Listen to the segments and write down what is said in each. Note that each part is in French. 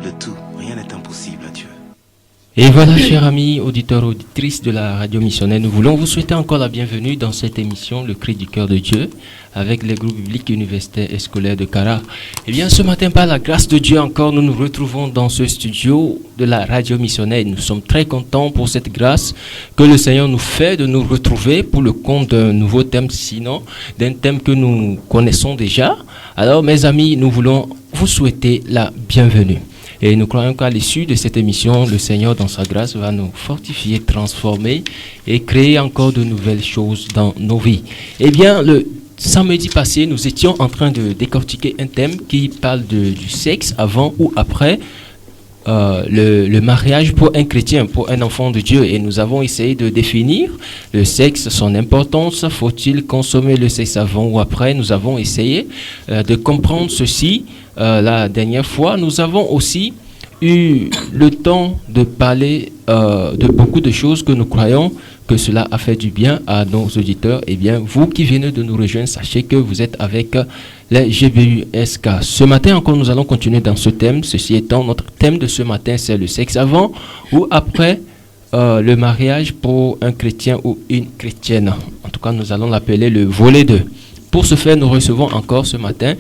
de tout. Rien n'est impossible à Dieu. Et voilà, chers amis, auditeurs, auditrices de la radio missionnaire, nous voulons vous souhaiter encore la bienvenue dans cette émission, Le Cri du Cœur de Dieu, avec les groupes bibliques universitaires et scolaires de Kara. Eh bien, ce matin, par la grâce de Dieu encore, nous nous retrouvons dans ce studio de la radio missionnaire. Nous sommes très contents pour cette grâce que le Seigneur nous fait de nous retrouver pour le compte d'un nouveau thème, sinon d'un thème que nous connaissons déjà. Alors, mes amis, nous voulons vous souhaiter la bienvenue. Et nous croyons qu'à l'issue de cette émission, le Seigneur, dans sa grâce, va nous fortifier, transformer et créer encore de nouvelles choses dans nos vies. Eh bien, le samedi passé, nous étions en train de décortiquer un thème qui parle du sexe avant ou après le mariage pour un chrétien, pour un enfant de Dieu. Et nous avons essayé de définir le sexe, son importance. Faut-il consommer le sexe avant ou après? Nous avons essayé de comprendre ceci. La dernière fois, nous avons aussi eu le temps de parler de beaucoup de choses que nous croyons que cela a fait du bien à nos auditeurs. Eh bien, vous qui venez de nous rejoindre, sachez que vous êtes avec les GBUSK. Ce matin encore, nous allons continuer dans ce thème. Ceci étant, notre thème de ce matin, c'est le sexe avant ou après le mariage pour un chrétien ou une chrétienne. En tout cas, nous allons l'appeler le volet 2. Pour ce faire, nous recevons encore ce matin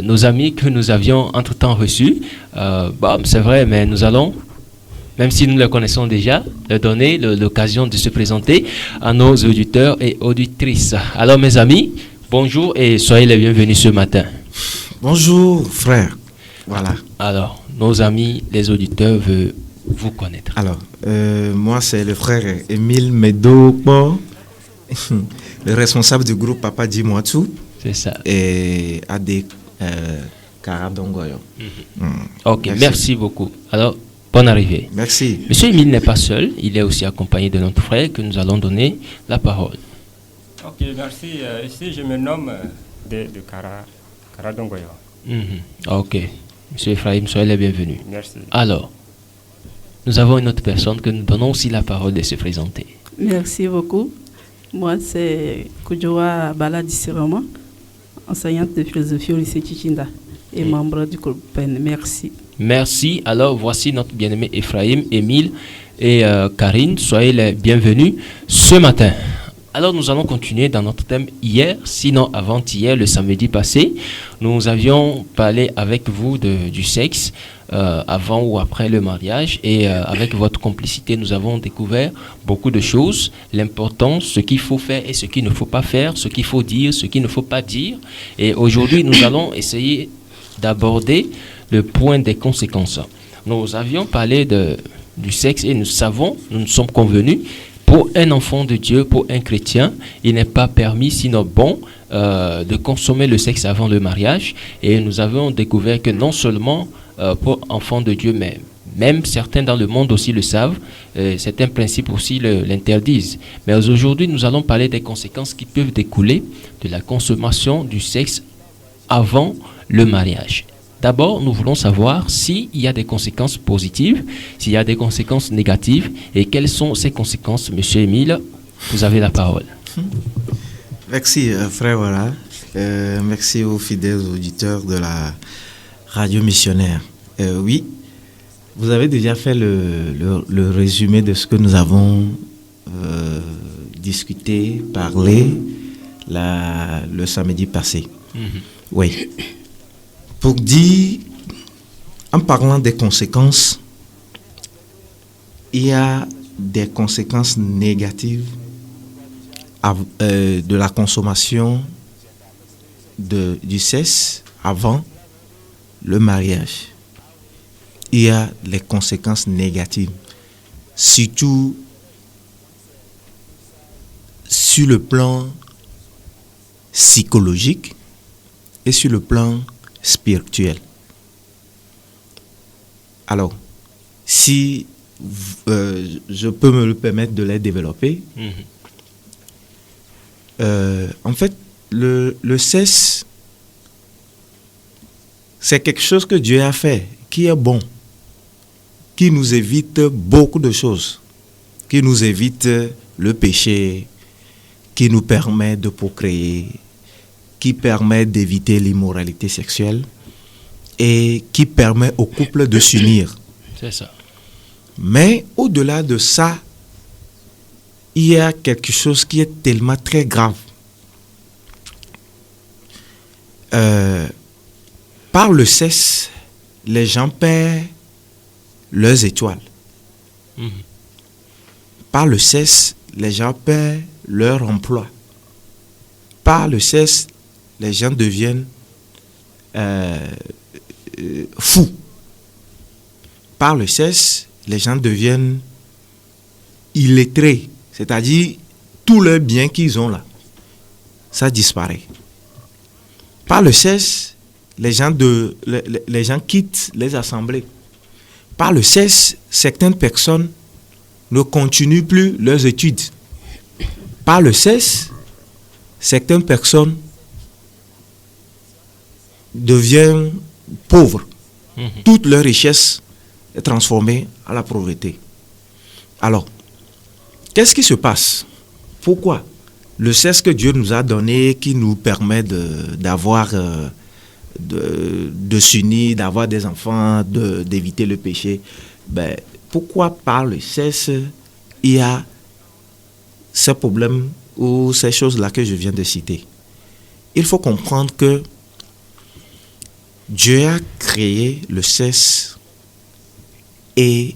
nos amis que nous avions entre-temps reçus. C'est vrai, mais nous allons, même si nous les connaissons déjà, leur donner l'occasion de se présenter à nos auditeurs et auditrices. Alors, mes amis, bonjour et soyez les bienvenus ce matin. Bonjour, frère. Voilà. Alors, nos amis, les auditeurs veulent vous connaître. Alors, moi, c'est le frère Émile Medokbo, le responsable du groupe Papa Dis-moi tout. C'est ça. Et AD Karadongoyo. Ok, merci beaucoup. Alors, bonne arrivée. Merci. Monsieur Émile n'est pas seul, il est aussi accompagné de notre frère que nous allons donner la parole. Ok, merci. Ici, je me nomme de Karadongoyo. Ok. Monsieur Ephraim, soyez les bienvenus. Merci. Alors, nous avons une autre personne que nous donnons aussi la parole de se présenter. Merci beaucoup. Moi, c'est Koujoua Baladissirama, enseignante de philosophie au lycée Chichinda et membre du groupe PEN. Merci. Merci. Alors, voici notre bien-aimé Ephraim, Émile et Karine. Soyez les bienvenus ce matin. Alors, nous allons continuer dans notre thème hier, sinon avant-hier, le samedi passé. Nous avions parlé avec vous du sexe avant ou après le mariage. Et avec votre complicité, nous avons découvert beaucoup de choses. L'importance, ce qu'il faut faire et ce qu'il ne faut pas faire, ce qu'il faut dire, ce qu'il ne faut pas dire. Et aujourd'hui, nous allons essayer d'aborder le point des conséquences. Nous avions parlé du sexe et nous sommes convenus. Pour un enfant de Dieu, pour un chrétien, il n'est pas permis, sinon bon, de consommer le sexe avant le mariage. Et nous avons découvert que non seulement pour enfants de Dieu, mais même certains dans le monde aussi le savent, certains principes aussi l'interdisent. Mais aujourd'hui, nous allons parler des conséquences qui peuvent découler de la consommation du sexe avant le mariage. D'abord, nous voulons savoir s'il y a des conséquences positives, s'il y a des conséquences négatives, et quelles sont ces conséquences. Monsieur Émile, vous avez la parole. Merci, frère. Voilà. Merci aux fidèles auditeurs de la radio missionnaire. Oui, vous avez déjà fait le résumé de ce que nous avons discuté, parlé le samedi passé. Oui. Pour dire, en parlant des conséquences, il y a des conséquences négatives de la consommation du sexe avant le mariage. Il y a les conséquences négatives, surtout sur le plan psychologique et sur le plan spirituel. Alors, si je peux me le permettre de les développer, en fait, le sexe, c'est quelque chose que Dieu a fait, qui est bon, qui nous évite beaucoup de choses, qui nous évite le péché, qui nous permet de procréer, qui permet d'éviter l'immoralité sexuelle et qui permet au couple de s'unir. C'est ça. Mais au-delà de ça, il y a quelque chose qui est tellement très grave. Par le sexe, les gens perdent leurs étoiles. Par le sexe, les gens perdent leur emploi. Par le sexe, les gens deviennent fous. Par le sexe, les gens deviennent illettrés. C'est-à-dire, tout le bien qu'ils ont là, ça disparaît. Par le sexe, les gens quittent les assemblées. Par le sexe, certaines personnes ne continuent plus leurs études. Par le sexe, certaines personnes deviennent pauvres. Toute leur richesse est transformée à la pauvreté. Alors, qu'est-ce qui se passe? Pourquoi? Le sexe que Dieu nous a donné, qui nous permet d'avoir, de s'unir, d'avoir des enfants, d'éviter le péché, pourquoi par le sexe, il y a ces problèmes ou ces choses-là que je viens de citer? Il faut comprendre que Dieu a créé le sexe et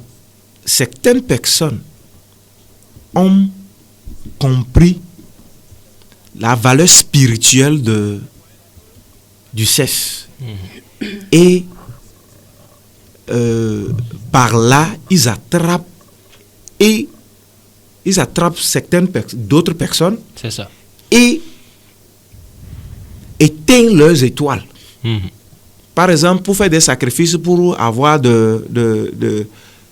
certaines personnes ont compris la valeur spirituelle du sexe. Et par là, ils attrapent d'autres personnes. C'est ça. Et éteignent leurs étoiles. Par exemple, pour faire des sacrifices, pour avoir de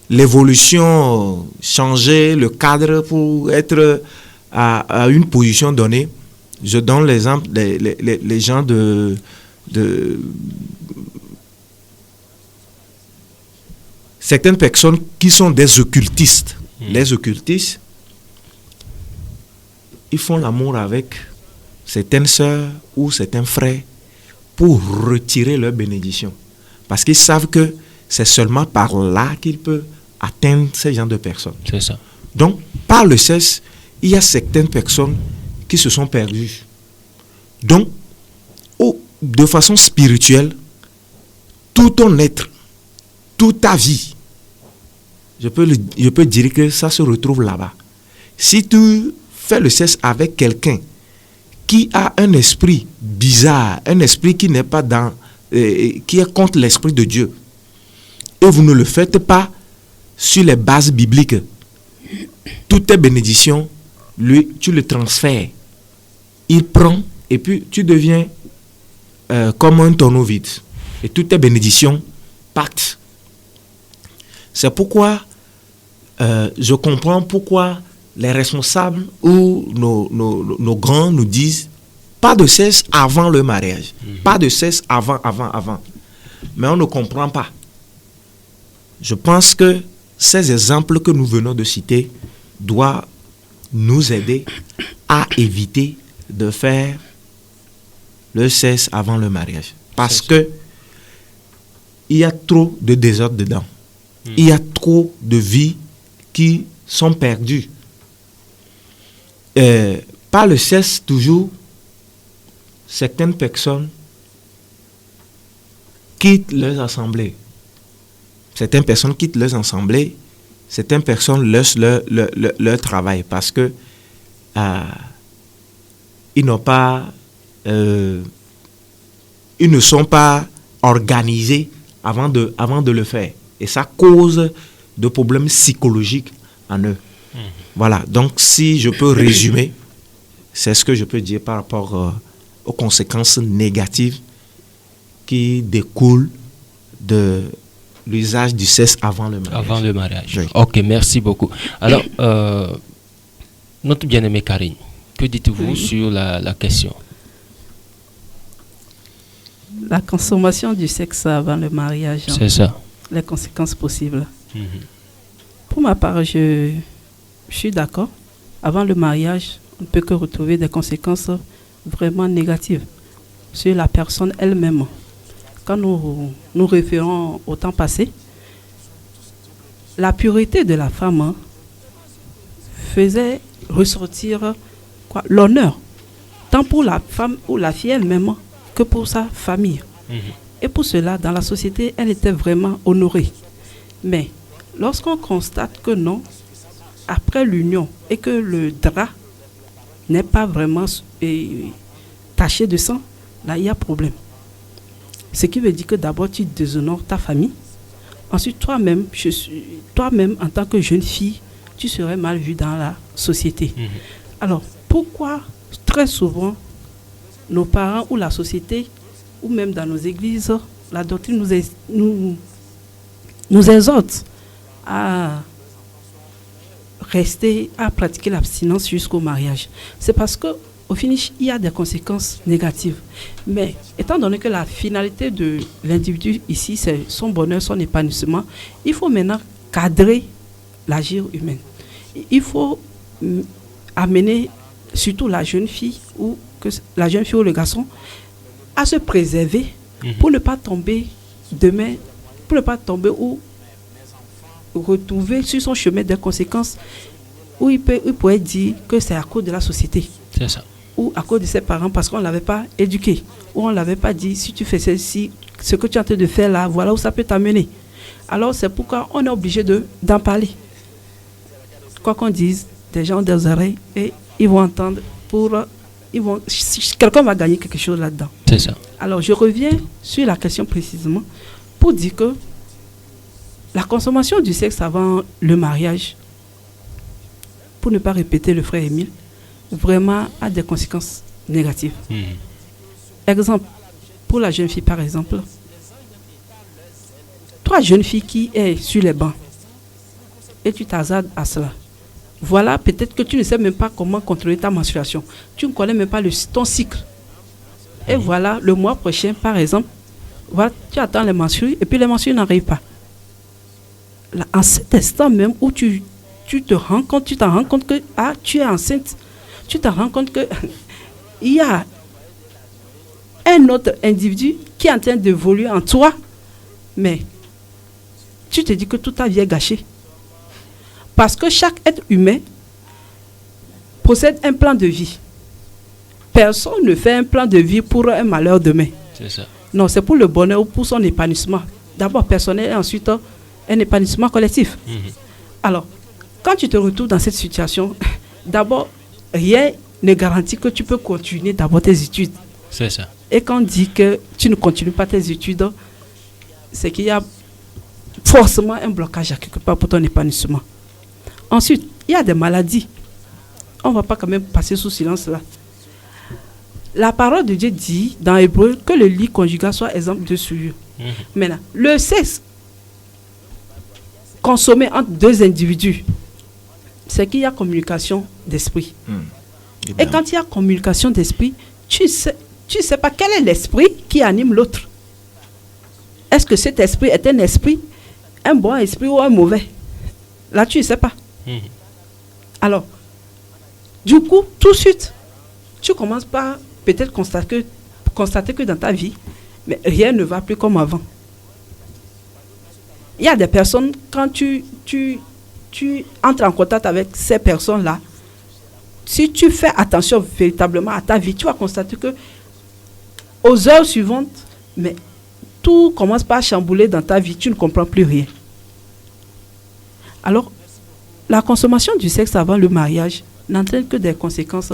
l'évolution, changer le cadre pour être à une position donnée. Je donne l'exemple les gens de certaines personnes qui sont des occultistes. Les occultistes, ils font l'amour avec certaines sœurs ou certains frères pour retirer leur bénédiction. Parce qu'ils savent que c'est seulement par là qu'ils peuvent atteindre ces gens de personnes. C'est ça. Donc, par le sexe, il y a certaines personnes qui se sont perdues. Donc, de façon spirituelle, tout ton être, toute ta vie, je peux dire que ça se retrouve là-bas. Si tu fais le sexe avec quelqu'un qui a un esprit bizarre, un esprit qui n'est pas qui est contre l'esprit de Dieu, et vous ne le faites pas sur les bases bibliques, toutes tes bénédictions, lui, tu le transfères. Il prend et puis tu deviens comme un tonneau vide. Et toutes tes bénédictions partent. C'est pourquoi je comprends pourquoi les responsables ou nos grands nous disent pas de sexe avant le mariage. Pas de sexe avant. Mais on ne comprend pas. Je pense que ces exemples que nous venons de citer doivent nous aider à éviter de faire le sexe avant le mariage. Parce que il y a trop de désordre dedans. Il y a trop de vies qui sont perdues. Par le sexe, toujours, certaines personnes quittent leurs assemblées. Certaines personnes quittent leurs assemblées. Certaines personnes laissent leur travail parce que ils n'ont pas, ils ne sont pas organisés avant de le faire. Et ça cause de problèmes psychologiques en eux. Voilà, donc si je peux résumer, c'est ce que je peux dire par rapport aux conséquences négatives qui découlent de l'usage du sexe avant le mariage. Avant le mariage. Oui. Ok, merci beaucoup. Alors, notre bien-aimé Karine, que dites-vous sur la question? La consommation du sexe avant le mariage. C'est ça. Les conséquences possibles. Pour ma part, je suis d'accord. Avant le mariage, on ne peut que retrouver des conséquences vraiment négatives sur la personne elle-même. quand nous nous référons au temps passé, la pureté de la femme faisait ressortir l'honneur, tant pour la femme ou la fille elle-même que pour sa famille. Et pour cela, dans la société, elle était vraiment honorée. Mais lorsqu'on constate que non, après l'union, et que le drap n'est pas vraiment taché de sang, là, il y a problème. Ce qui veut dire que d'abord, tu déshonores ta famille. Ensuite, toi-même, en tant que jeune fille, tu serais mal vue dans la société. Alors, pourquoi très souvent, nos parents ou la société, ou même dans nos églises, la doctrine nous exhorte à rester, à pratiquer l'abstinence jusqu'au mariage? C'est parce que au finish, il y a des conséquences négatives. Mais étant donné que la finalité de l'individu ici, c'est son bonheur, son épanouissement, il faut maintenant cadrer l'agir humain. Il faut amener surtout la jeune fille ou le garçon à se préserver pour ne pas tomber demain, pour ne pas tomber ou retrouver sur son chemin des conséquences où il pourrait dire que c'est à cause de la société. C'est ça. Ou à cause de ses parents parce qu'on ne l'avait pas éduqué, ou on ne l'avait pas dit, si tu fais ceci, ce que tu es en train de faire là, voilà où ça peut t'amener. Alors c'est pourquoi on est obligé d'en parler. Quoi qu'on dise, des gens ont des oreilles et ils vont entendre quelqu'un va gagner quelque chose là-dedans. C'est ça. Alors je reviens sur la question précisément pour dire que la consommation du sexe avant le mariage, pour ne pas répéter le frère Émile, vraiment a des conséquences négatives. Exemple, pour la jeune fille par exemple, toi jeune fille qui est sur les bancs et tu t'hasardes à cela, voilà, peut-être que tu ne sais même pas comment contrôler ta menstruation, tu ne connais même pas ton cycle, et voilà, le mois prochain par exemple, voilà, tu attends les menstrues et puis les menstrues n'arrivent pas. Là, en cet instant même où tu t'en rends compte que tu es enceinte, tu te rends compte que il y a un autre individu qui est en train d'évoluer en toi, mais tu te dis que toute ta vie est gâchée. Parce que chaque être humain possède un plan de vie. Personne ne fait un plan de vie pour un malheur demain. C'est ça. Non, c'est pour le bonheur ou pour son épanouissement. D'abord personnel et ensuite un épanouissement collectif. Alors, quand tu te retrouves dans cette situation, d'abord, rien ne garantit que tu peux continuer d'abord tes études. C'est ça. Et quand on dit que tu ne continues pas tes études, c'est qu'il y a forcément un blocage à quelque part pour ton épanouissement. Ensuite, il y a des maladies. On ne va pas quand même passer sous silence là. La parole de Dieu dit dans Hébreu que le lit conjugal soit exemple de souillure. Maintenant, le sexe consommé entre deux individus, c'est qu'il y a communication d'esprit. Et quand il y a communication d'esprit, tu sais pas quel est l'esprit qui anime l'autre. Est-ce que cet esprit est un esprit, un bon esprit ou un mauvais? Là, tu ne sais pas. Alors, du coup, tout de suite, tu commences par peut-être constater que dans ta vie, mais rien ne va plus comme avant. Il y a des personnes, quand tu entres en contact avec ces personnes-là, si tu fais attention véritablement à ta vie, tu vas constater que aux heures suivantes, mais tout commence par chambouler dans ta vie, tu ne comprends plus rien. Alors, la consommation du sexe avant le mariage n'entraîne que des conséquences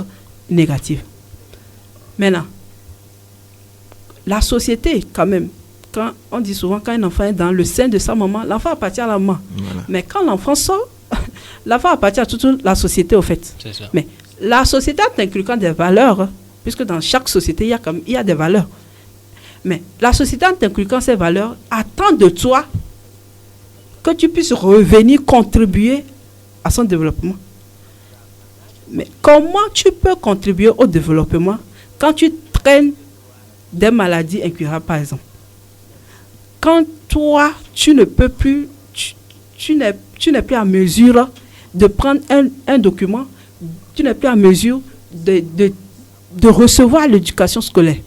négatives. Maintenant, la société, quand même, quand on dit souvent quand un enfant est dans le sein de sa maman, l'enfant appartient à la maman. Voilà. Mais quand l'enfant sort, l'enfant appartient à toute la société, au fait. C'est ça. Mais la société inculquant des valeurs, puisque dans chaque société, il y a des valeurs. Mais la société en inculquant ces valeurs attend de toi que tu puisses revenir contribuer à son développement. Mais comment tu peux contribuer au développement quand tu traînes des maladies incurables, par exemple? Quand toi, tu ne peux plus, tu n'es plus en mesure de prendre un document, tu n'es plus en mesure de recevoir l'éducation scolaire.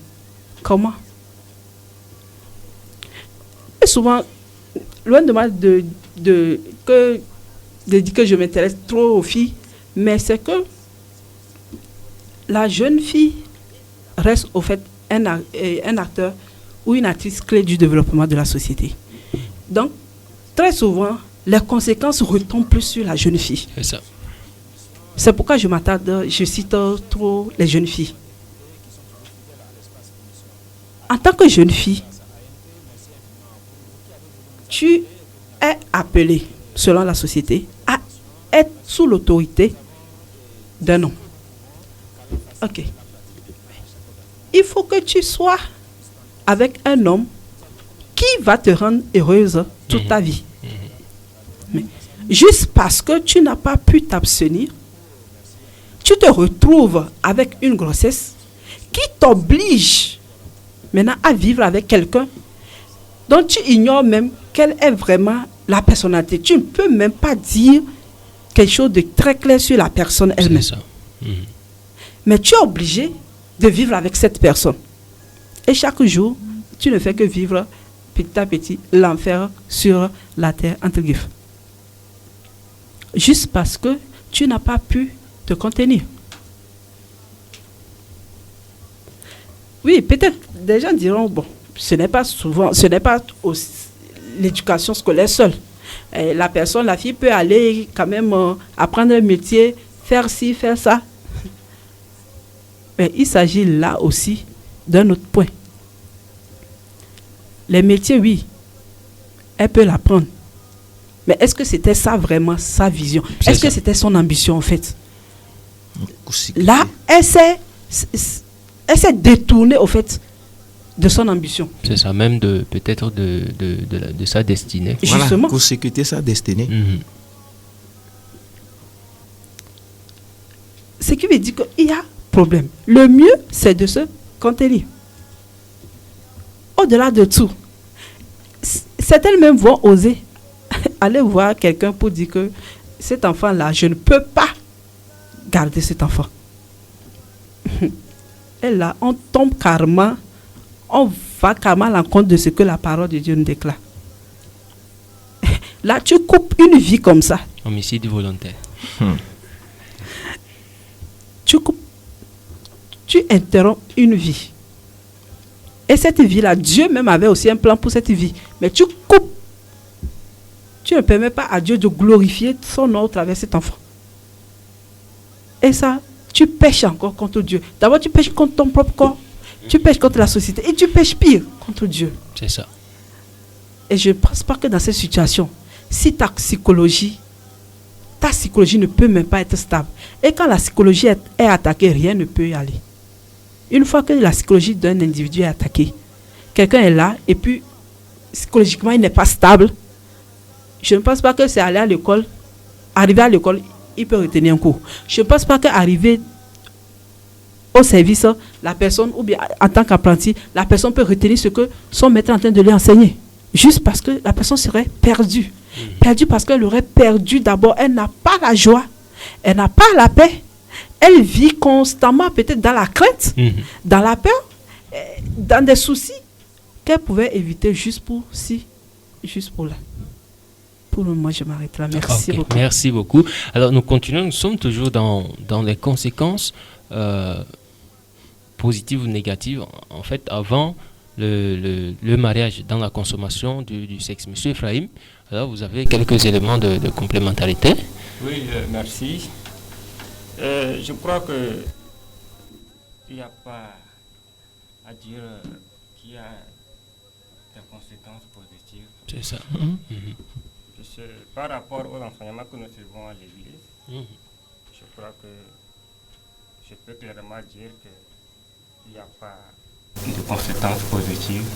Comment? très souvent, loin de moi de dire que je m'intéresse trop aux filles, mais c'est que la jeune fille reste au fait un acteur ou une actrice clé du développement de la société. Donc, très souvent, les conséquences retombent plus sur la jeune fille. C'est ça. C'est pourquoi je cite trop les jeunes filles. En tant que jeune fille, tu es appelée, selon la société, à être sous l'autorité d'un homme. Ok. Il faut que tu sois avec un homme qui va te rendre heureuse toute ta vie. Mais juste parce que tu n'as pas pu t'abstenir, tu te retrouves avec une grossesse qui t'oblige maintenant à vivre avec quelqu'un dont tu ignores même quelle est vraiment la personnalité. Tu ne peux même pas dire quelque chose de très clair sur la personne elle-même. C'est ça. Mais tu es obligé de vivre avec cette personne. Et chaque jour, tu ne fais que vivre petit à petit l'enfer sur la terre, entre guillemets. Juste parce que tu n'as pas pu te contenir. Oui, peut-être des gens diront, bon, ce n'est pas l'éducation scolaire seule. La fille peut aller quand même apprendre un métier, faire ci, faire ça. Mais il s'agit là aussi d'un autre point. Les métiers, oui, elle peut l'apprendre. Mais est-ce que c'était ça vraiment, sa vision? Est-ce que c'était son ambition en fait? Là, elle s'est détournée au fait de son ambition. C'est ça, même peut-être de sa destinée. Voilà, Justement. consécuter sa destinée. Ce qui veut dire qu'il y a problème. Le mieux, c'est de se contenir. Au-delà de tout, certaines même vont oser aller voir quelqu'un pour dire que cet enfant-là, je ne peux pas garder cet enfant. Et là, on tombe carrément, on va carrément à l'encontre de ce que la parole de Dieu nous déclare. Là, tu coupes une vie comme ça. Homicide volontaire. Tu interromps une vie. Et cette vie-là, Dieu même avait aussi un plan pour cette vie. Mais tu coupes. Tu ne permets pas à Dieu de glorifier son nom à travers cet enfant. Et ça, tu pèches encore contre Dieu. D'abord, tu pèches contre ton propre corps. Tu pèches contre la société. Et tu pèches pire contre Dieu. C'est ça. Et je ne pense pas que dans cette situation, si ta psychologie ne peut même pas être stable. Et quand la psychologie est attaquée, rien ne peut y aller. Une fois que la psychologie d'un individu est attaquée, quelqu'un est là et puis psychologiquement il n'est pas stable, je ne pense pas que c'est aller à l'école, arriver à l'école, il peut retenir un cours. Je ne pense pas qu'arriver au service, la personne, ou bien en tant qu'apprenti, la personne peut retenir ce que son maître est en train de lui enseigner. Juste parce que la personne serait perdue. Perdue parce qu'elle aurait perdu d'abord, elle n'a pas la joie, elle n'a pas la paix. Elle vit constamment peut-être dans la crainte, dans la peur, dans des soucis qu'elle pouvait éviter juste pour ci, juste pour là. Pour le moment, je m'arrête là. Merci beaucoup. Merci beaucoup. Alors, nous continuons. Nous sommes toujours dans les conséquences positives ou négatives. En fait, avant le mariage, dans la consommation du sexe. Monsieur Ephraim, alors vous avez quelques éléments de complémentarité. Oui, merci. Je crois que il n'y a pas à dire qu'il y a des conséquences positives. C'est ça. Par rapport aux enseignements que nous suivons à l'église, je crois que je peux clairement dire qu'il n'y a pas de conséquences positives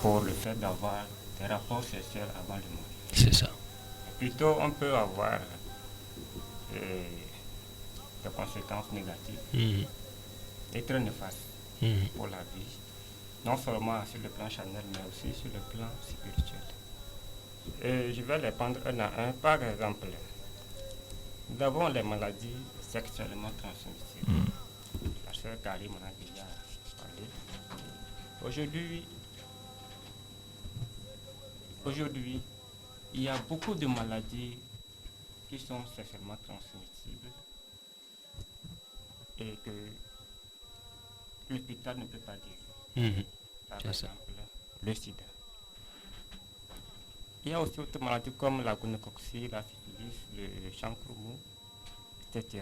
pour le fait d'avoir des rapports sexuels avant le mariage. C'est ça. Plutôt, on peut avoir des conséquences négatives et très néfastes pour la vie, non seulement sur le plan charnel, mais aussi sur le plan spirituel. Et je vais les prendre un à un. Par exemple, nous avons les maladies sexuellement transmissibles. La sœur Karim en a déjà parlé. Aujourd'hui, aujourd'hui, il y a beaucoup de maladies qui sont sexuellement transmissibles et que l'hôpital ne peut pas dire. Par exemple, le sida. Il y a aussi d'autres maladies comme la gonococcie, la syphilis, le chancre mou, etc.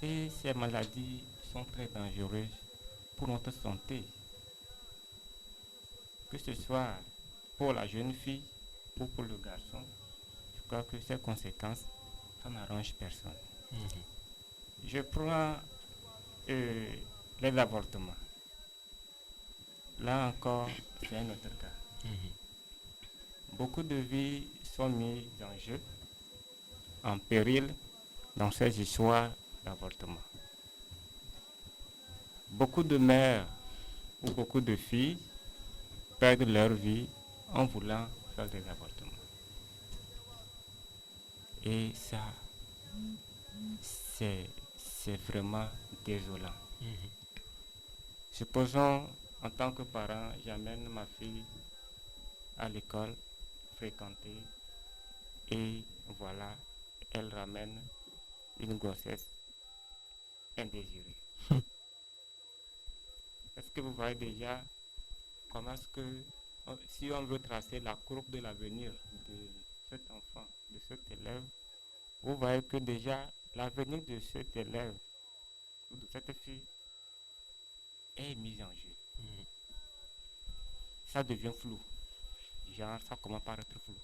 Et ces maladies sont très dangereuses pour notre santé, que ce soit pour la jeune fille ou pour le garçon. Je crois que ces conséquences, ça n'arrange personne. Je prends les avortements. Là encore, c'est un autre cas. Beaucoup de vies sont mises en jeu, en péril, dans ces histoires d'avortement. Beaucoup de mères ou beaucoup de filles perdent leur vie en voulant faire des avortements. Et ça, c'est vraiment désolant. Supposons, en tant que parent, j'amène ma fille à l'école, fréquenter, et voilà, elle ramène une grossesse indésirée. Est-ce que vous voyez déjà comment est-ce que, si on veut tracer la courbe de l'avenir de cet enfant, de cet élève, vous voyez que déjà l'avenir de cet élève ou de cette fille est mis en jeu. Ça devient flou. Genre, ça commence par être flou.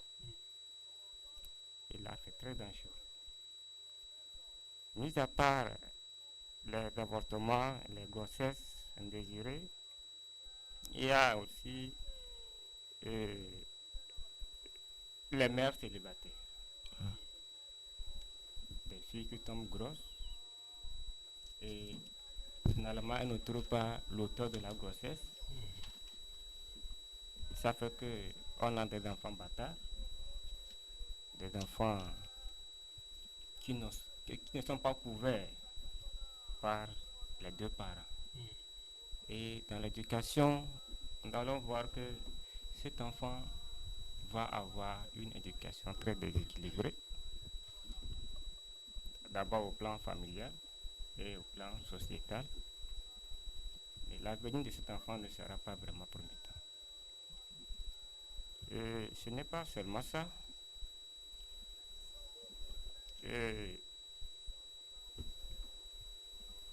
Et là, c'est très dangereux. Mis à part les avortements, les grossesses indésirées, il y a aussi les mères célibataires. Des filles qui tombent grosses et finalement elles ne trouvent pas l'auteur de la grossesse. Ça fait qu'on a des enfants bâtards, des enfants qui ne sont pas couverts par les deux parents. Et dans l'éducation, nous allons voir que cet enfant va avoir une éducation très déséquilibrée. D'abord au plan familial et au plan sociétal. Et l'avenir de cet enfant ne sera pas vraiment prometteur. Et ce n'est pas seulement ça. Et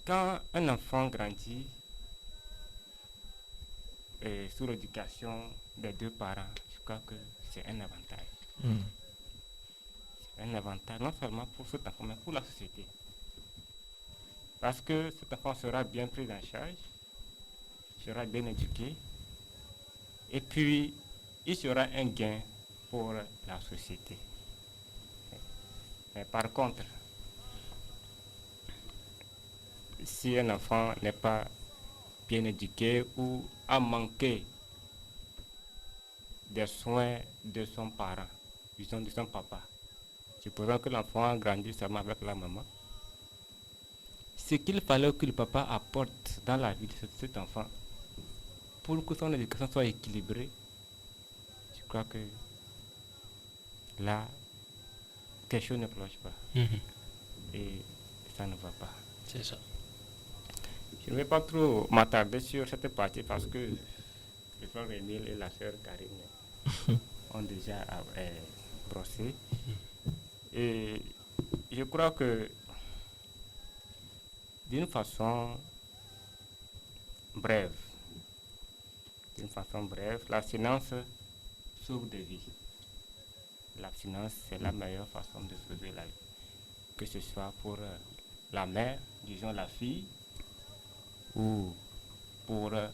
quand un enfant grandit sous l'éducation des deux parents, je crois que c'est un avantage. C'est un avantage non seulement pour cet enfant, mais pour la société. Parce que cet enfant sera bien pris en charge, sera bien éduqué, et puis il sera un gain pour la société. Mais par contre, si un enfant n'est pas bien éduqué ou a manqué des soins de son parent, disons de son papa, supposons que l'enfant grandit seulement avec la maman, ce qu'il fallait que le papa apporte dans la vie de cet enfant pour que son éducation soit équilibrée, je crois que là, quelque chose ne cloche pas. Et ça ne va pas. C'est ça. Je ne vais pas trop m'attarder sur cette partie parce que le frère Émile et la sœur Karine ont déjà brossé. Et je crois que d'une façon brève, l'abstinence sauve des vies. L'abstinence, c'est la meilleure façon de sauver la vie. Que ce soit pour la mère, disons la fille, ou pour le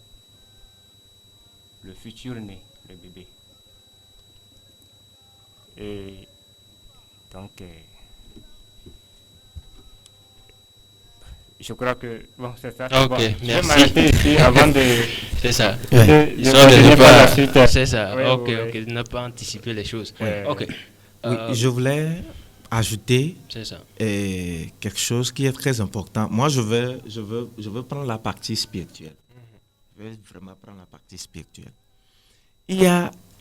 futur né, le bébé. Et donc, je crois que, bon, c'est ça. Ok, bon. merci. Je vais m'arrêter ici avant de... C'est ça. C'est ça. Oui, ok, oui. ok. Ne pas anticiper les choses. Ouais. Ok. Oui, je voulais ajouter C'est ça. quelque chose qui est très important. Moi, je veux prendre la partie spirituelle. Je vais vraiment prendre la partie spirituelle. Il y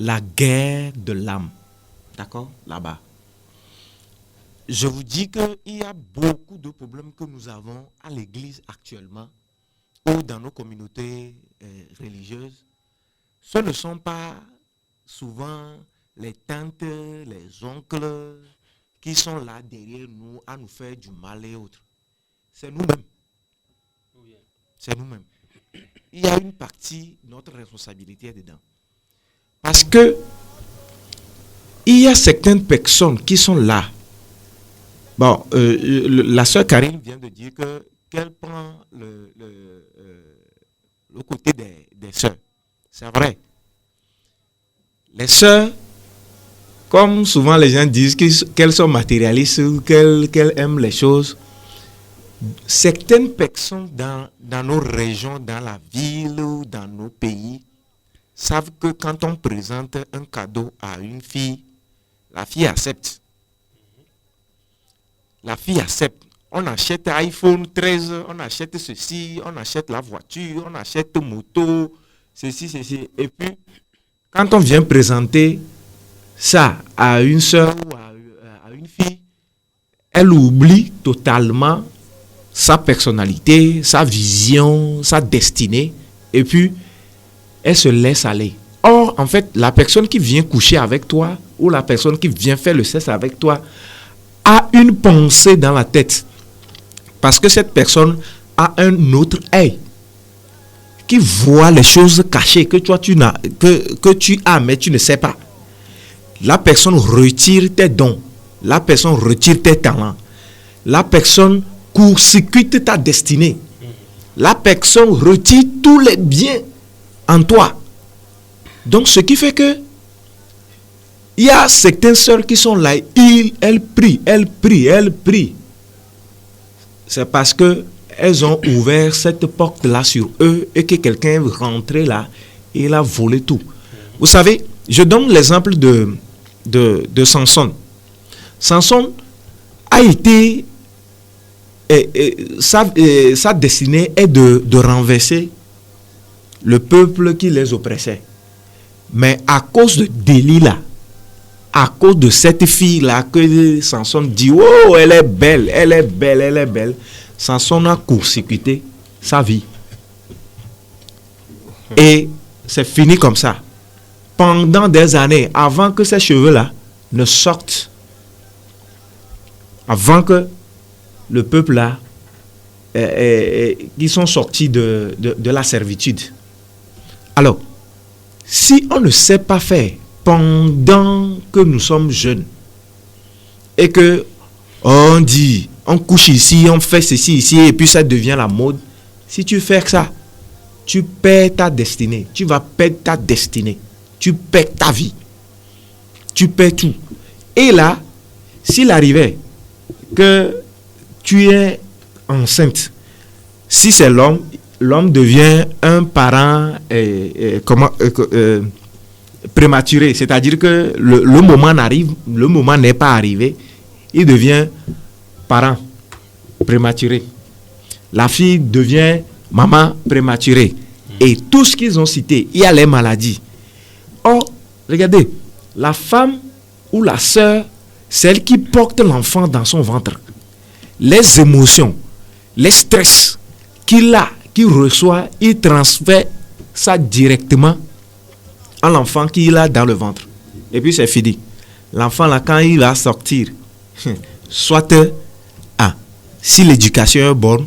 la guerre de l'âme. D'accord? Là-bas. Je vous dis qu'il y a beaucoup de problèmes que nous avons à l'église actuellement ou dans nos communautés religieuses. Ce ne sont pas souvent les tantes, les oncles qui sont là derrière nous à nous faire du mal et autres. C'est nous-mêmes. C'est nous-mêmes. Il y a une partie de notre responsabilité dedans. Parce que il y a certaines personnes qui sont là. Bon, la sœur Karine vient de dire qu'elle prend le côté des sœurs. C'est vrai. Les sœurs, comme souvent les gens disent qu'elles sont matérialistes ou qu'elles aiment les choses, certaines personnes dans nos régions, dans la ville ou dans nos pays, savent que quand on présente un cadeau à une fille, la fille accepte. La fille accepte. On achète iPhone 13, on achète ceci, on achète la voiture, on achète moto, ceci. Et puis, quand on vient présenter ça à une soeur ou à une fille, elle oublie totalement sa personnalité, sa vision, sa destinée, et puis elle se laisse aller. Or, en fait, la personne qui vient coucher avec toi ou la personne qui vient faire le sexe avec toi a une pensée dans la tête. Parce que cette personne a un autre œil qui voit les choses cachées que toi tu as, mais tu ne sais pas. La personne retire tes dons. La personne retire tes talents. La personne court-circuite ta destinée. La personne retire tous les biens en toi. Donc, ce qui fait que il y a certaines sœurs qui sont là, elles prient. C'est parce que elles ont ouvert cette porte-là sur eux et que quelqu'un est rentré là et il a volé tout. Vous savez, je donne l'exemple de Samson. Samson a été... sa destinée est de renverser le peuple qui les oppressait. Mais à cause de Delilah, à cause de cette fille-là que Samson dit, oh, elle est belle. Samson a court-circuité sa vie. Et c'est fini comme ça. Pendant des années, avant que ces cheveux-là ne sortent, avant que le peuple-là, qui sont sortis de la servitude. Alors, si on ne sait pas faire pendant que nous sommes jeunes et que on dit, on couche ici, on fait ceci ici et puis ça devient la mode, si tu fais ça, tu perds ta destinée. Tu vas perdre ta destinée. Tu perds ta vie. Tu perds tout. Et là, s'il arrivait que tu es enceinte, si c'est l'homme devient un parent prématuré, c'est-à-dire que le moment n'est pas arrivé, il devient parent prématuré. La fille devient maman prématurée. Et tout ce qu'ils ont cité, il y a les maladies. Or, regardez, la femme ou la sœur, celle qui porte l'enfant dans son ventre, les émotions, les stress qu'il reçoit, il transfère ça directement à l'enfant qu'il a dans le ventre. Et puis c'est fini. L'enfant là, quand il va sortir, soit si l'éducation est bonne,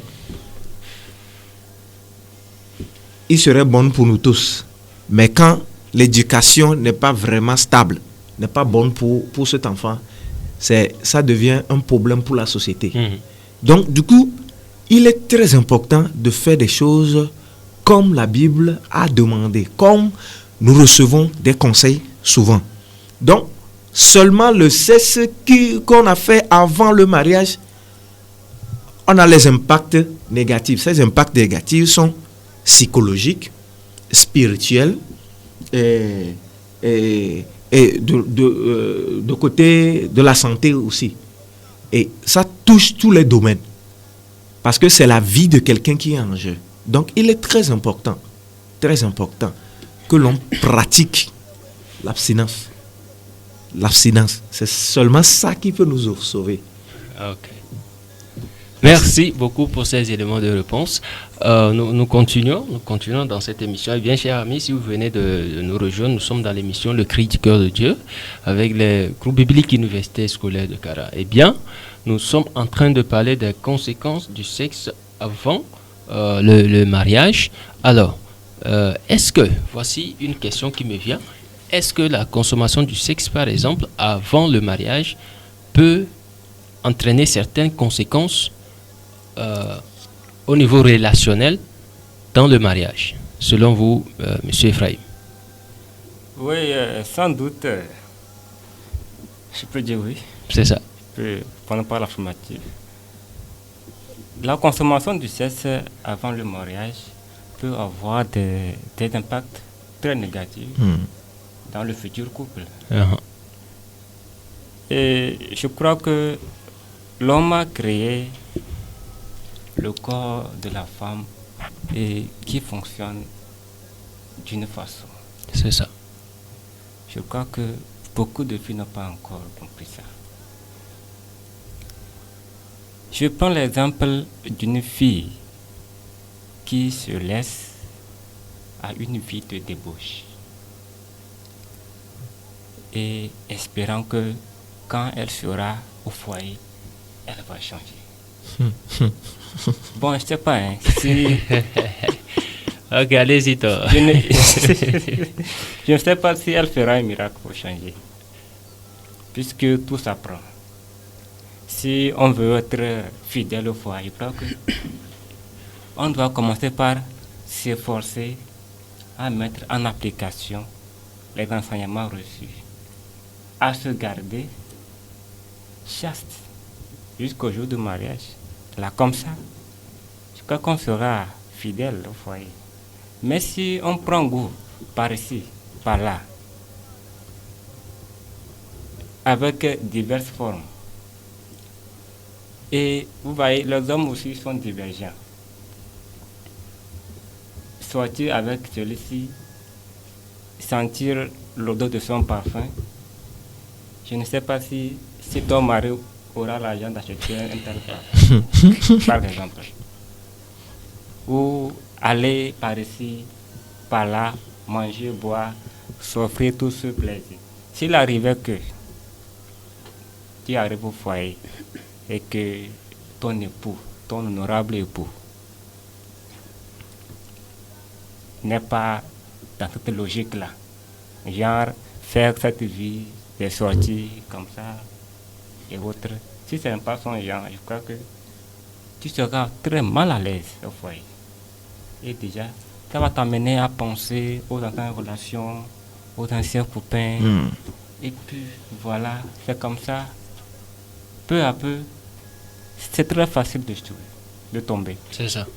il serait bonne pour nous tous. Mais quand l'éducation n'est pas vraiment stable, n'est pas bonne pour cet enfant, ça devient un problème pour la société. Donc, du coup, il est très important de faire des choses comme la Bible a demandé, comme nous recevons des conseils souvent. Donc, seulement le sexe qu'on a fait avant le mariage, on a les impacts négatifs. Ces impacts négatifs sont psychologiques, spirituels et de côté de la santé aussi. Et ça touche tous les domaines. Parce que c'est la vie de quelqu'un qui est en jeu. Donc, il est très important que l'on pratique l'abstinence. L'abstinence, c'est seulement ça qui peut nous sauver. Ok. Merci beaucoup pour ces éléments de réponse. Nous continuons dans cette émission. Eh bien, chers amis, si vous venez de nous rejoindre, nous sommes dans l'émission Le Cri du Cœur de Dieu avec le groupe biblique Université scolaire de Kara. Eh bien, nous sommes en train de parler des conséquences du sexe avant le mariage. Alors, voici une question qui me vient. Est-ce que la consommation du sexe, par exemple, avant le mariage, peut entraîner certaines conséquences au niveau relationnel dans le mariage, selon vous, Monsieur Ephraim? Oui, sans doute, je peux dire oui. C'est ça. Je peux prendre par l'affirmative. La consommation du sexe avant le mariage peut avoir des impacts très négatifs dans le futur couple. Et je crois que l'homme a créé le corps de la femme et qui fonctionne d'une façon. C'est ça. Je crois que beaucoup de filles n'ont pas encore compris ça. Je prends l'exemple d'une fille qui se laisse à une vie de débauche et espérant que quand elle sera au foyer, elle va changer. Bon, je ne sais pas. Si ok, allez-y, toi. Je ne sais pas si elle fera un miracle pour changer. Puisque tout s'apprend. Si on veut être fidèle au foyer, je crois que on doit commencer par s'efforcer à mettre en application les enseignements reçus, à se garder chaste jusqu'au jour du mariage. Là, comme ça, je crois qu'on sera fidèle au foyer. Mais si on prend goût par ici, par là, avec diverses formes, et vous voyez, les hommes aussi sont divergents. Sortir avec celui-ci, sentir l'odeur de son parfum, je ne sais pas si ton mari aura l'argent d'acheter un tel parfum, par exemple. Ou aller par ici, par là, manger, boire, s'offrir tout ce plaisir. S'il arrivait que tu arrives au foyer et que ton époux, ton honorable époux, n'est pas dans cette logique-là, genre faire cette vie, des sorties comme ça et autres, si ce n'est pas son genre, je crois que tu seras très mal à l'aise au foyer. Et déjà, ça va t'amener à penser aux anciennes relations, aux anciens copains. Et puis voilà, c'est comme ça, peu à peu, c'est très facile de tomber. C'est ça.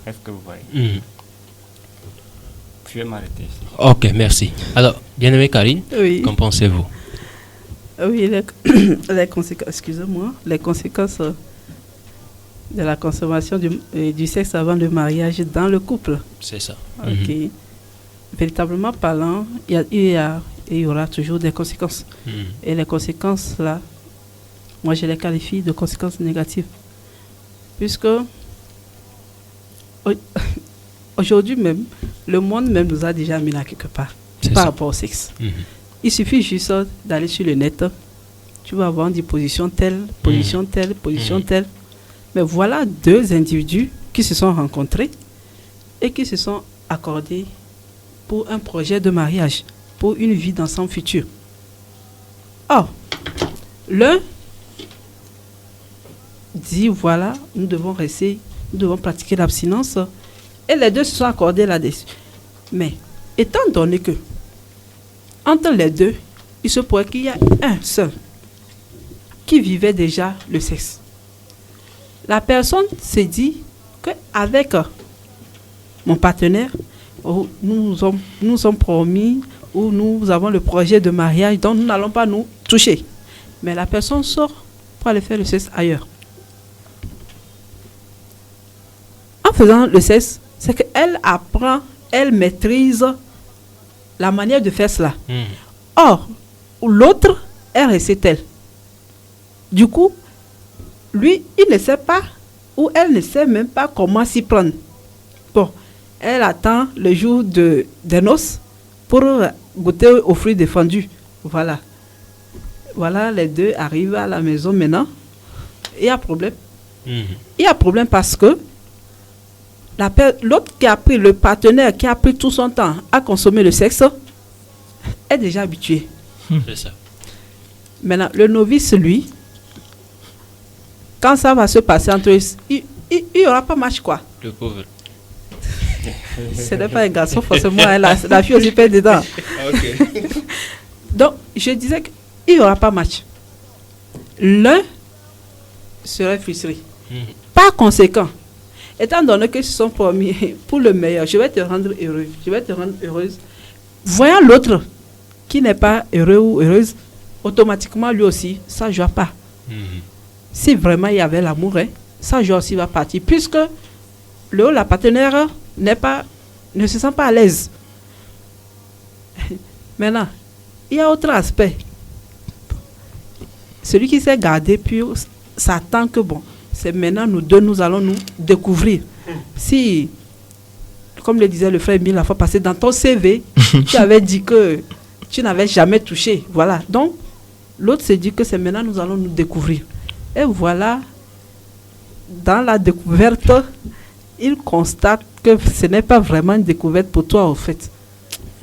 Est-ce que vous voyez? Je vais m'arrêter ici. Ok, merci. Alors, bien-aimée Karine, Oui. qu'en pensez-vous? Oui, les conséquences, excusez-moi, les conséquences de la consommation du sexe avant le mariage dans le couple. C'est ça. Ok. Véritablement parlant, il y aura toujours des conséquences. Et les conséquences, là, moi je les qualifie de conséquences négatives. Puisque aujourd'hui même, le monde même nous a déjà mis là quelque part par rapport au sexe. Il suffit juste d'aller sur le net, tu vas avoir des positions telles, position telle, position telle. Mais voilà deux individus qui se sont rencontrés et qui se sont accordés pour un projet de mariage, pour une vie d'ensemble future. Or, l'un dit, voilà, nous devons rester, nous devons pratiquer l'abstinence, et les deux se sont accordés là-dessus. Mais, étant donné que, entre les deux, il se pourrait qu'il y a un seul qui vivait déjà le sexe. La personne s'est dit qu'avec mon partenaire, nous sommes promis, ou nous avons le projet de mariage, donc nous n'allons pas nous toucher. Mais la personne sort pour aller faire le sexe ailleurs. En faisant le sexe, c'est qu'elle apprend, elle maîtrise la manière de faire cela. Or, l'autre est resté tel. Du coup, lui, il ne sait pas ou elle ne sait même pas comment s'y prendre. Bon, elle attend le jour des noces pour goûter aux fruits défendus. Voilà. Voilà, les deux arrivent à la maison maintenant. Il y a problème. Il y a problème parce que l'autre qui a pris, le partenaire qui a pris tout son temps à consommer le sexe, est déjà habitué. C'est ça. Maintenant, le novice, lui, quand ça va se passer entre eux, il n'y aura pas match, quoi. Le pauvre. Ce n'est pas un garçon, forcément, la fille aussi perd dedans. Ok. Donc, je disais qu'il n'y aura pas match. L'un serait frustré. Par conséquent, étant donné que ce sont promis pour le meilleur, je vais te rendre heureux, je vais te rendre heureuse. Voyant l'autre qui n'est pas heureux ou heureuse, automatiquement, lui aussi, sa joie part. Si vraiment il y avait l'amour, sa joie aussi va partir. Puisque la partenaire ne se sent pas à l'aise. Maintenant, il y a autre aspect. Celui qui s'est gardé pur s'attend que bon, c'est maintenant nous deux, nous allons nous découvrir. Si, comme le disait le frère Emile la fois passée, dans ton CV, tu avais dit que tu n'avais jamais touché. Voilà. Donc, l'autre s'est dit que c'est maintenant nous allons nous découvrir. Et voilà, dans la découverte, il constate que ce n'est pas vraiment une découverte pour toi, au fait.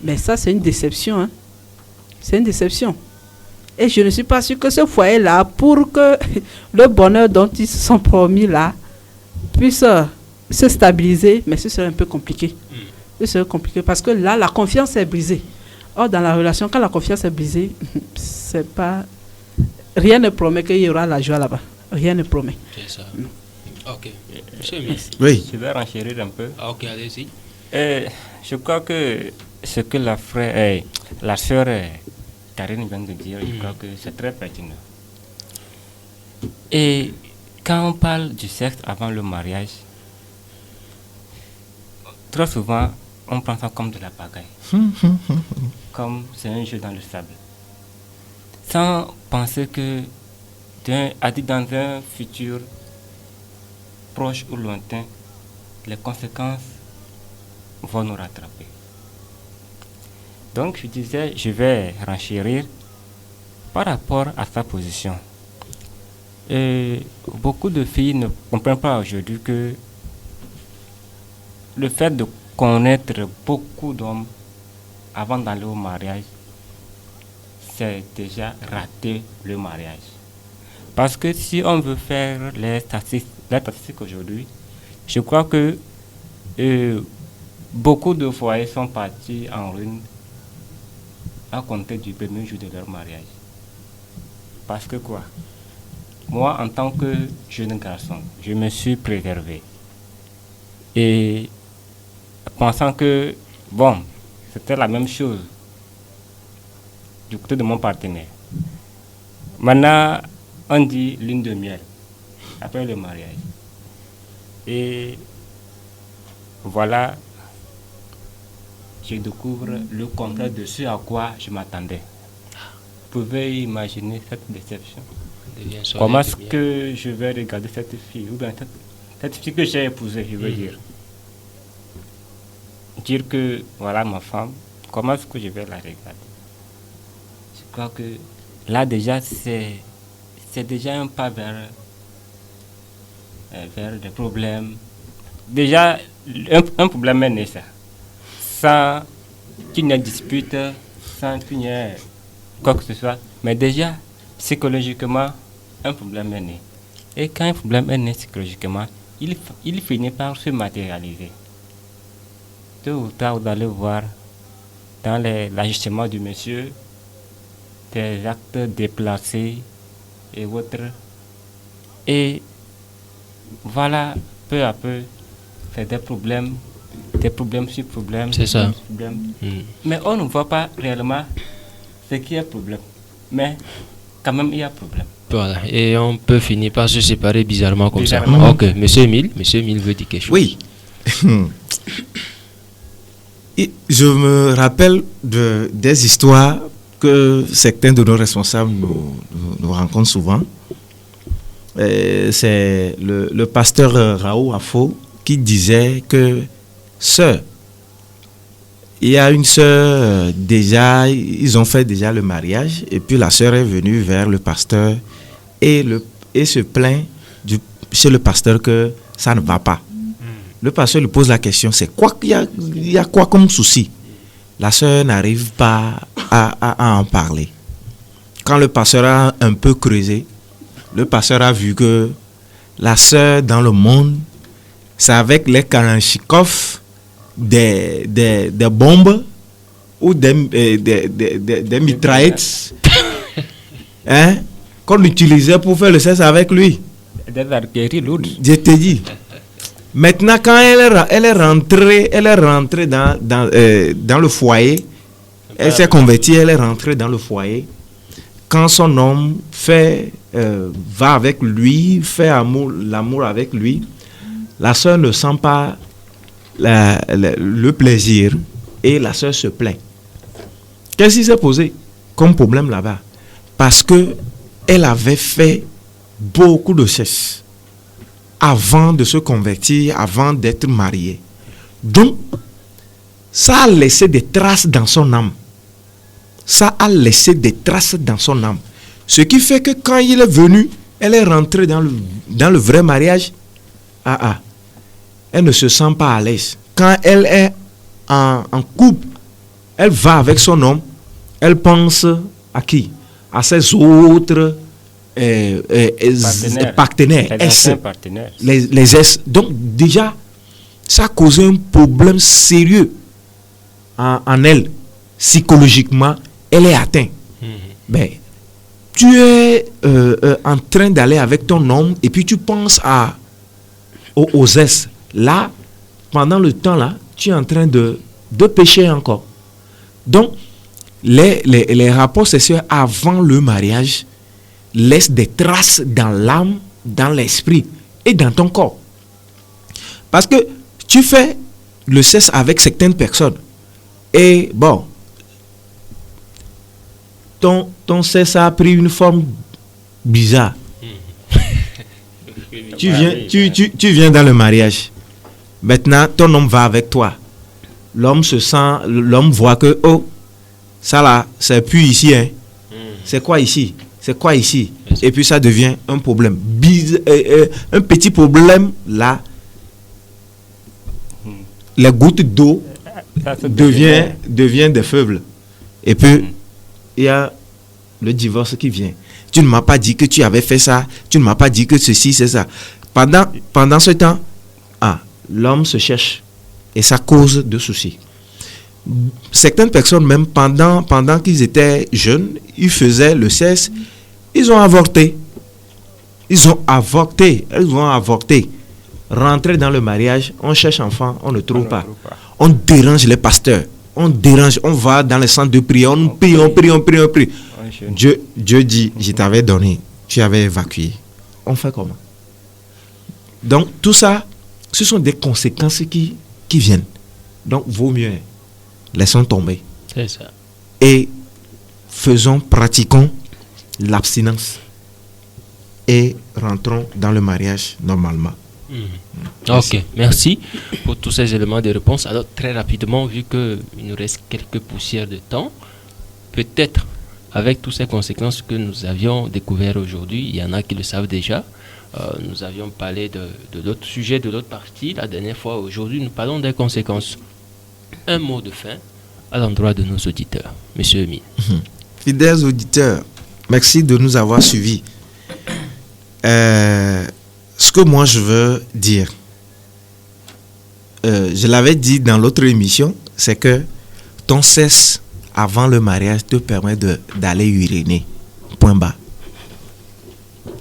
Mais ça, c'est une déception. Hein. C'est une déception. Et je ne suis pas sûre que ce foyer-là, pour que le bonheur dont ils se sont promis là, puisse se stabiliser, mais ce serait un peu compliqué. Ce serait compliqué parce que là, la confiance est brisée. Or, dans la relation, quand la confiance est brisée, c'est pas... Rien ne promet qu'il y aura la joie là-bas. Rien ne promet. C'est ça. Ok. Monsieur Emile. Oui. Je vais renchérir un peu. Ok, allez-y. Je crois que ce que la sœur Karine vient de dire, je crois que c'est très pertinent. Et quand on parle du sexe avant le mariage, trop souvent, on prend ça comme de la pagaille. Comme c'est un jeu dans le sable. Sans penser que dans un futur proche ou lointain, les conséquences vont nous rattraper. Donc je disais, je vais renchérir par rapport à sa position. Et beaucoup de filles ne comprennent pas aujourd'hui que le fait de connaître beaucoup d'hommes avant d'aller au mariage, c'est déjà rater le mariage. Parce que si on veut faire les statistiques aujourd'hui, je crois que beaucoup de foyers sont partis en ruine à compter du premier jour de leur mariage. Parce que quoi? Moi, en tant que jeune garçon, je me suis préservé. Et pensant que, bon, c'était la même chose du côté de mon partenaire. Maintenant, on dit lune de miel après le mariage. Et voilà, je découvre le contraire de ce à quoi je m'attendais. Vous pouvez imaginer cette déception. Comment est-ce que je vais regarder cette fille, ou bien cette fille que j'ai épousée, je veux dire. Dire que voilà ma femme, comment est-ce que je vais la regarder? Je crois que là déjà c'est déjà un pas vers des problèmes. Déjà un problème est né ça. Sans qu'il n'y ait dispute, sans qu'il n'y ait quoi que ce soit. Mais déjà, psychologiquement, un problème est né. Et quand un problème est né psychologiquement, il finit par se matérialiser. Tôt ou tard, vous allez voir dans l'ajustement du monsieur des actes déplacés et autres. Et voilà, peu à peu, c'est des problèmes sur problèmes. C'est ça. Mais on ne voit pas réellement ce qui est problème. Mais quand même, il y a problème. Voilà, et on peut finir par se séparer bizarrement comme ça. Bizarrement. Ok, Monsieur Emile veut dire quelque chose. Oui. Et je me rappelle des histoires que certains de nos responsables nous rencontrent souvent. C'est le pasteur Raoult Afo qui disait que sœur, il y a une sœur, déjà, ils ont fait déjà le mariage, et puis la sœur est venue vers le pasteur et se plaint chez le pasteur que ça ne va pas. Le pasteur lui pose la question, c'est quoi, il y a quoi comme souci? La sœur n'arrive pas à en parler. Quand le pasteur a un peu creusé, le pasteur a vu que la sœur dans le monde, c'est avec les Kalachnikov, des bombes ou des mitraillettes qu'on utilisait pour faire le sexe avec lui. Des artilleries lourdes. Je te dis. Maintenant, quand elle est rentrée dans le foyer, elle s'est convertie, elle est rentrée dans le foyer. Quand son homme va avec lui, fait l'amour avec lui, la sœur ne sent pas le plaisir et la sœur se plaint. Qu'est-ce qui s'est posé comme problème là-bas? Parce que elle avait fait beaucoup de sexe avant de se convertir, avant d'être mariée. Donc, ça a laissé des traces dans son âme. Ça a laissé des traces dans son âme. Ce qui fait que quand il est venu, elle est rentrée dans le vrai mariage. Elle ne se sent pas à l'aise. Quand elle est en couple, elle va avec son homme, elle pense à qui? À ses autres partenaires. Les S. Donc déjà, ça a causé un problème sérieux en elle. Psychologiquement, elle est atteinte. Ben, tu es en train d'aller avec ton homme et puis tu penses aux S. Là, pendant le temps là, tu es en train de pécher encore. Donc, les rapports sexuels avant le mariage laissent des traces dans l'âme, dans l'esprit et dans ton corps. Parce que tu fais le sexe avec certaines personnes et bon, ton sexe a pris une forme bizarre. Tu viens dans le mariage. Maintenant, ton homme va avec toi. L'homme voit que, oh, ça là, c'est plus ici, hein. C'est quoi ici? C'est quoi ici? Et puis ça devient un problème. Un petit problème là, les gouttes d'eau deviennent des faibles. Et puis, il y a le divorce qui vient. Tu ne m'as pas dit que tu avais fait ça. Tu ne m'as pas dit que ceci, c'est ça. Pendant ce temps, l'homme se cherche. Et ça cause de soucis. Certaines personnes, même pendant qu'ils étaient jeunes, ils faisaient le sexe, ils ont avorté. Elles ont avorté. Rentrer dans le mariage, on cherche enfant, on ne trouve pas. On dérange les pasteurs. On va dans les centres de prière, on prie. Dieu dit, je t'avais donné, tu avais évacué. On fait comment? Donc, tout ça, ce sont des conséquences qui viennent. Donc, vaut mieux, laissons tomber. C'est ça. Et pratiquons l'abstinence. Et rentrons dans le mariage normalement. Ok, merci pour tous ces éléments de réponse. Alors, très rapidement, vu qu'il nous reste quelques poussières de temps, peut-être avec toutes ces conséquences que nous avions découvertes aujourd'hui, il y en a qui le savent déjà. Nous avions parlé de d'autres sujets, de l'autre partie la dernière fois. Aujourd'hui, nous parlons des conséquences. Un mot de fin à l'endroit de nos auditeurs. Monsieur Emile. Fidèles auditeurs, merci de nous avoir suivis. Ce que moi je veux dire, je l'avais dit dans l'autre émission, c'est que ton sexe avant le mariage te permet d'aller uriner. Point bas.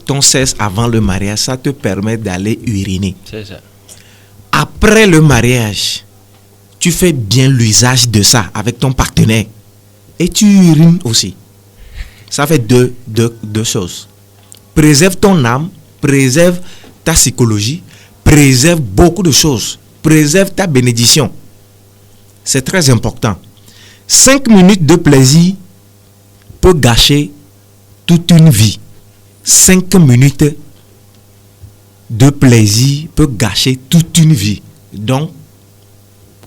Ton sexe avant le mariage, ça te permet d'aller uriner. C'est ça. Après le mariage, tu fais bien l'usage de ça avec ton partenaire. Et tu urines aussi. Ça fait deux choses. Préserve ton âme, préserve ta psychologie, préserve beaucoup de choses. Préserve ta bénédiction. C'est très important. 5 minutes de plaisir peut gâcher toute une vie. 5 minutes de plaisir peut gâcher toute une vie. Donc,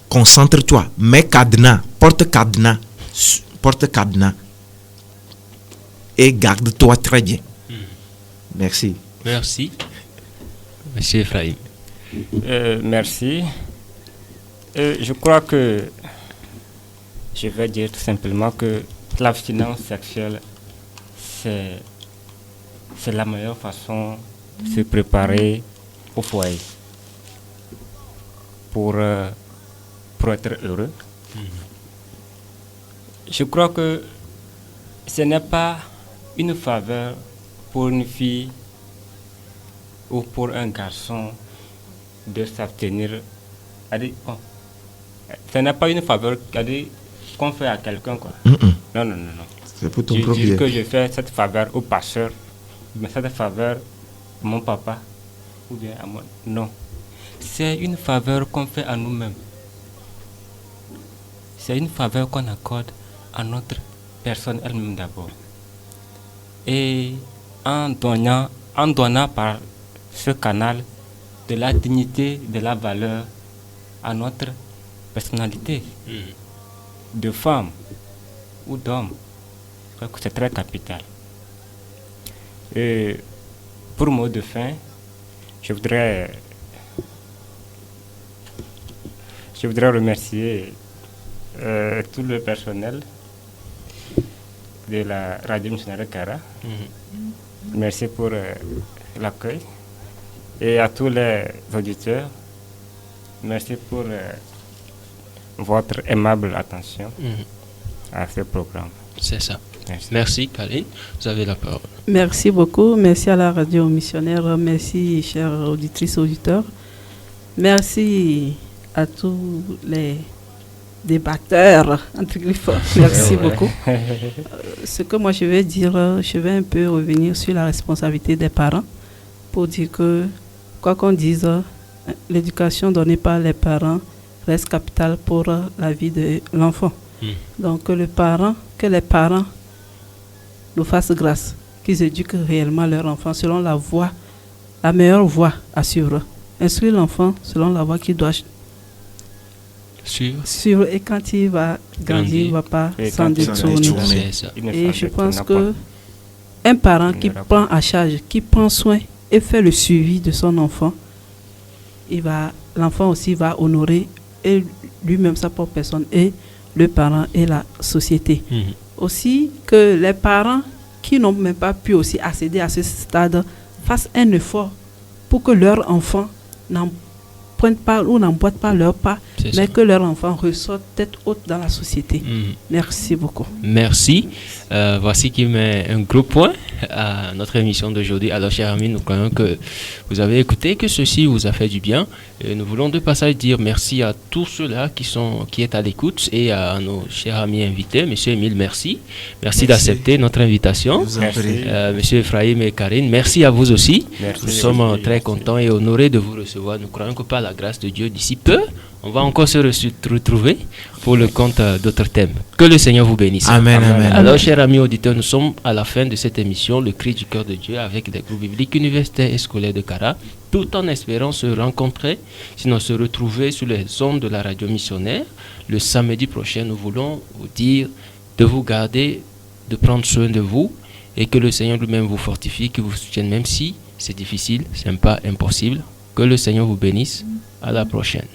concentre-toi. Mets cadenas, porte cadenas et garde-toi très bien. Merci. Merci. Monsieur Ephraim. Merci. Je crois que je vais dire tout simplement que l'abstinence sexuelle, c'est la meilleure façon de se préparer au foyer pour être heureux. Je crois que ce n'est pas une faveur pour une fille ou pour un garçon de s'abstenir. Ce n'est pas une faveur qu'on fait à quelqu'un, quoi. Non. C'est pour ton Je propre dis bien. que je fais cette faveur au pasteur, mais cette faveur à mon papa ou bien à moi. Non. C'est une faveur qu'on fait à nous-mêmes. C'est une faveur qu'on accorde à notre personne elle-même d'abord. Et en donnant par ce canal de la dignité, de la valeur à notre personnalité de femme ou d'homme, je crois que c'est très capital. Et pour mot de fin, je voudrais remercier tout le personnel de la radio missionnaire de Kara. Merci pour l'accueil. Et à tous les auditeurs, merci pour votre aimable attention à ce programme. C'est ça. Merci, Karine. Vous avez la parole. Merci beaucoup. Merci à la radio missionnaire. Merci, chères auditrices et auditeurs. Merci à tous les débatteurs, entre griffes. Merci beaucoup. Ce que moi je vais dire, je vais un peu revenir sur la responsabilité des parents pour dire que, quoi qu'on dise, l'éducation donnée par les parents reste capitale pour la vie de l'enfant. Donc que les parents nous fassent grâce, qu'ils éduquent réellement leur enfant selon la meilleure voie à suivre. Instruire l'enfant selon la voie qu'il doit suivre, et quand il va grandir, il ne va pas s'en détourner. Et je pense que un parent qui prend à charge, qui prend soin et fait le suivi de son enfant, l'enfant aussi va honorer et lui-même sa propre personne et le parent et la société. Aussi que les parents qui n'ont même pas pu aussi accéder à ce stade fassent un effort pour que leur enfant n'empruntent pas ou n'emboîtent pas leur pas, mais que leur enfant ressorte tête haute dans la société. Merci beaucoup. Merci. Voici qui met un gros point à notre émission d'aujourd'hui. Alors, chers amis, nous croyons que vous avez écouté, que ceci vous a fait du bien. Et nous voulons de passage dire merci à tous ceux-là qui est à l'écoute et à nos chers amis invités. Monsieur Émile, merci. Merci d'accepter notre invitation. Monsieur Ephraim et Karine, merci à vous aussi. Nous sommes très contents et honorés de vous recevoir. Nous croyons que par la grâce de Dieu, d'ici peu, on va encore se retrouver pour le compte d'autres thèmes. Que le Seigneur vous bénisse. Amen, amen. Alors, chers amis auditeurs, nous sommes à la fin de cette émission, Le Cri du Cœur de Dieu, avec des groupes bibliques universitaires et scolaires de Kara, tout en espérant se rencontrer, sinon se retrouver sur les ondes de la radio missionnaire. Le samedi prochain, nous voulons vous dire de vous garder, de prendre soin de vous, et que le Seigneur lui-même vous fortifie, qu'il vous soutienne, même si c'est difficile, c'est pas impossible. Que le Seigneur vous bénisse. À la prochaine.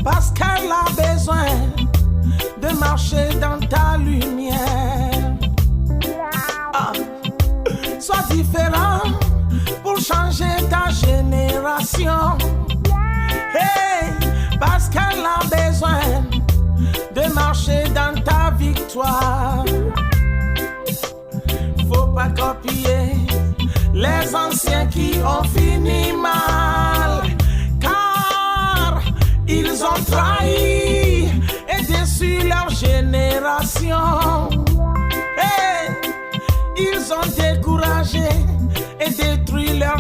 Parce qu'elle a besoin de marcher dans ta lumière. Sois différent pour changer marcher dans ta victoire. Faut pas copier les anciens qui ont fini mal, car ils ont trahi et déçu leur génération. Hey, ils ont découragé et détruit leur